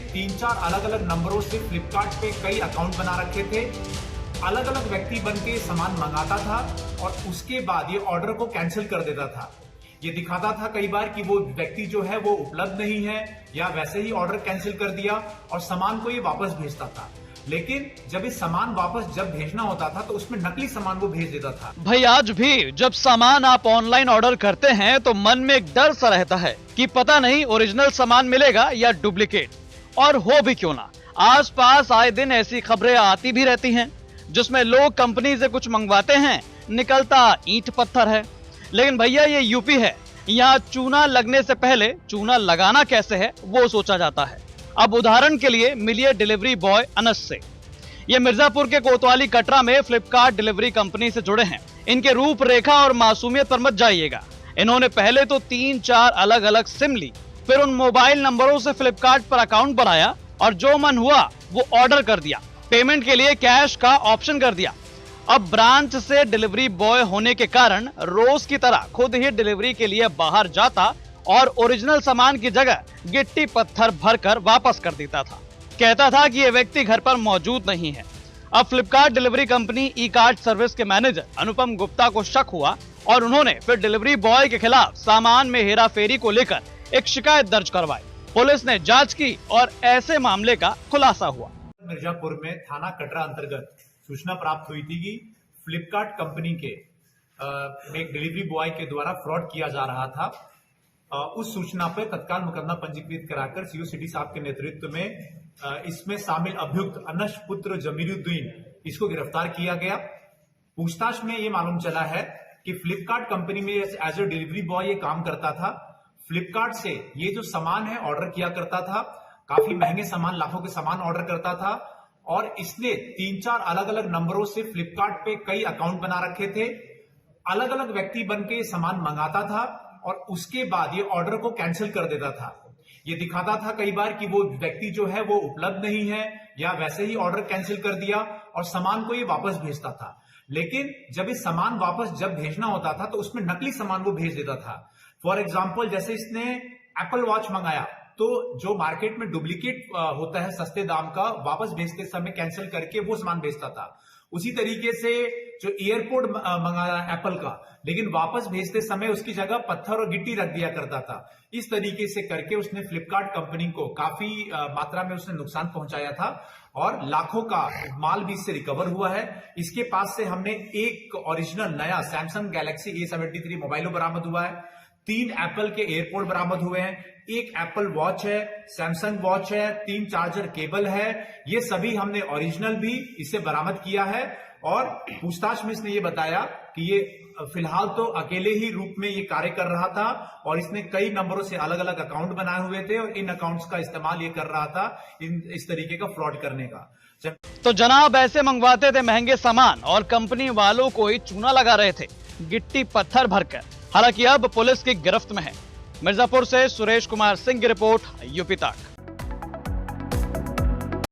3-4 अलग अलग नंबरों से फ्लिपकार्ट पे कई अकाउंट बना रखे थे। अलग अलग व्यक्ति बन के सामान मंगाता था और उसके बाद ये ऑर्डर को कैंसिल कर देता था। ये दिखाता था कई बार कि वो व्यक्ति जो है वो उपलब्ध नहीं है, या वैसे ही ऑर्डर कैंसिल कर दिया और सामान को ये वापस भेजता था। लेकिन जब ये सामान वापस जब भेजना होता था तो उसमें नकली सामान वो भेज देता था। भाई आज भी जब सामान आप ऑनलाइन ऑर्डर करते हैं तो मन में एक डर सा रहता है कि पता नहीं ओरिजिनल सामान मिलेगा या डुप्लीकेट, और हो भी क्यों ना। आसपास आए दिन ऐसी खबरें आती भी रहती हैं जिसमें लोग कंपनी से कुछ मंगवाते हैं, निकलता ईंट पत्थर है। लेकिन भैया ये यूपी है, यहाँ चूना लगने से पहले चूना लगाना कैसे है वो सोचा जाता है। अब उदाहरण के लिए मिलिए डिलीवरी बॉय अनस से। ये मिर्जापुर के कोतवाली कटरा में फ्लिपकार्ट डिलीवरी कंपनी से जुड़े हैं। इनके रूपरेखा और मासूमियत पर मत जाइएगा। इन्होंने पहले तो 3-4 अलग अलग सिम ली, फिर उन मोबाइल नंबरों से फ्लिपकार्ट पर अकाउंट बनाया और जो मन हुआ वो ऑर्डर कर दिया। पेमेंट के लिए कैश का ऑप्शन कर दिया। अब ब्रांच से डिलीवरी बॉय होने के कारण रोज की तरह खुद ही डिलीवरी के लिए बाहर जाता और ओरिजिनल सामान की जगह गिट्टी पत्थर भरकर वापस कर देता था। कहता था कि यह व्यक्ति घर पर मौजूद नहीं है। अब Flipkart delivery company e cart service के मैनेजर अनुपम गुप्ता को शक हुआ और उन्होंने फिर डिलीवरी बॉय के खिलाफ सामान में हेराफेरी को लेकर एक शिकायत दर्ज करवाई। पुलिस ने जांच की और ऐसे मामले का खुलासा हुआ। मिर्जापुर में थाना कटरा अंतर्गत सूचना प्राप्त हुई थी कि फ्लिपकार्ट कंपनी के एक डिलीवरी बॉय के द्वारा फ्रॉड किया जा रहा था। उस सूचना पर तत्काल मुकदमा पंजीकृत कराकर सीओ सिटी साहब के नेतृत्व में इसमें शामिल अभियुक्त अनस पुत्र जमीरुद्दीन इसको गिरफ्तार किया गया। पूछताछ में ये मालूम चला है कि फ्लिपकार्ट कंपनी में एज ए डिलीवरी बॉय ये काम करता था। फ्लिपकार्ट से ये जो सामान है ऑर्डर किया करता था, काफी महंगे सामान, लाखों के सामान ऑर्डर करता था और इसने 3-4 अलग अलग नंबरों से फ्लिपकार्ट पे कई अकाउंट बना रखे थे। अलग अलग व्यक्ति बन के सामान मंगाता था और उसके बाद ये ऑर्डर को कैंसिल कर देता था। ये दिखाता था कई बार कि वो व्यक्ति जो है वो उपलब्ध नहीं है, या वैसे ही ऑर्डर कैंसिल कर दिया और सामान को ये वापस भेजता था। लेकिन जब ये सामान वापस जब भेजना होता था तो उसमें नकली सामान वो भेज देता था। फॉर एग्जाम्पल, जैसे इसने एप्पल वॉच मंगाया तो जो मार्केट में डुप्लीकेट होता है सस्ते दाम का, वापस भेजते समय कैंसिल करके वो सामान भेजता था। उसी तरीके से जो एयरपोर्ट मंगाया एप्पल का, लेकिन वापस भेजते समय उसकी जगह पत्थर और गिट्टी रख दिया करता था। इस तरीके से करके उसने फ्लिपकार्ट कंपनी को काफी मात्रा में उसने नुकसान पहुंचाया था और लाखों का माल भी इससे रिकवर हुआ है। इसके पास से हमने एक ओरिजिनल नया सैमसंग गैलेक्सी A73 मोबाइल बरामद हुआ है, 3 एप्पल के एयरपोर्ट बरामद हुए हैं, एक एप्पल वॉच है, सैमसंग वॉच है, 3 चार्जर केबल है। ये सभी हमने ओरिजिनल भी इससे बरामद किया है और पूछताछ में इसने ये बताया कि ये फिलहाल तो अकेले ही रूप में ये कार्य कर रहा था और इसने कई नंबरों से अलग अलग अकाउंट बनाए हुए थे और इन अकाउंट्स का इस्तेमाल ये कर रहा था इस तरीके का फ्रॉड करने का। तो जनाब ऐसे मंगवाते थे महंगे सामान और कंपनी वालों को ही चूना लगा रहे थे गिट्टी पत्थर भरकर। हालांकि अब पुलिस की गिरफ्त में है। मिर्जापुर से सुरेश कुमार सिंह की रिपोर्ट, यूपी तक।